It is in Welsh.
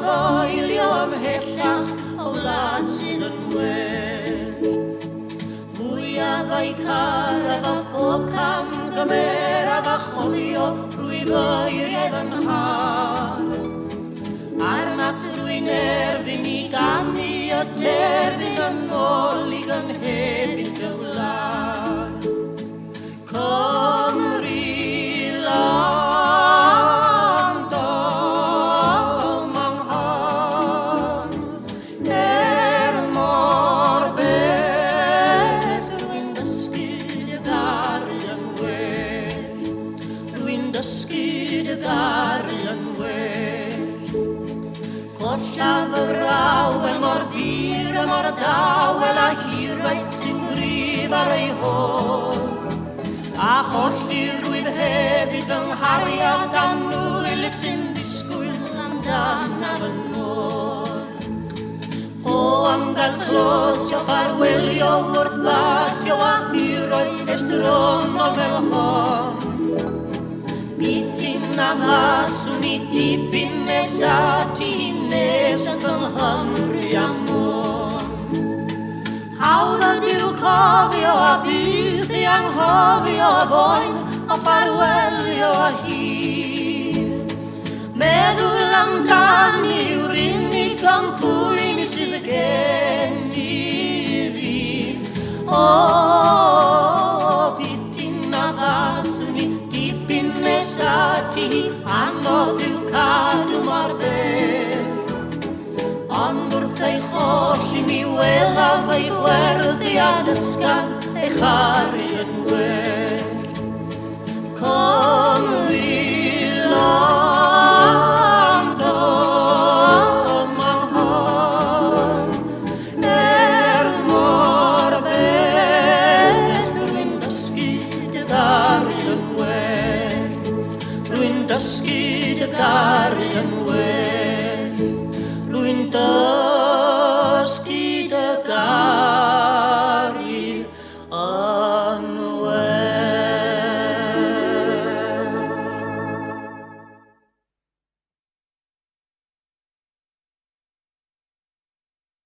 foelio ymhellach o wlad sydd yn well. Mwyaf a'i caraf a phob cam gymeraf a cholio rwyf oeriau yn har. Ar nat rwy'n erbyn I ganu o terfyn yn ôl I gynhebyn gywlar. Cymru land o manghon, mor bell rwy'n dysgu dy garu yn well. Rwy'n dysgu dy garu yn well. Corllaf y rawel mor bir a mor dawel a hiraeth sy'n gryf ar ei hôl. A cholli rwyf hefyd fy nghariad a nwyl sy'n disgwyl amdan a fy nôl. O am gael closio ffarwelio wrth blasio a thiroedd estronol fel hon. Bydd ti'n a faswn I dipyn nesa ti nes at fy Nghymru a môn. Hawdd ydyw cofio a bydd I anghofio boen o ffarwelio a hir. Meddwl amdan yw'r unig gampwyn sydd gen I fi. O, bydd ti'n a faswn I dipyn nesa ti anodd yw cadw mor bell. Ond wrth ei cholli mi welaf ei gwerddi a dysgaf ei charu yn well. Cymru land o manghon, mor bell rwy'n dysgu dy garu yn well. Rwy'n dysgu dy garu yn well.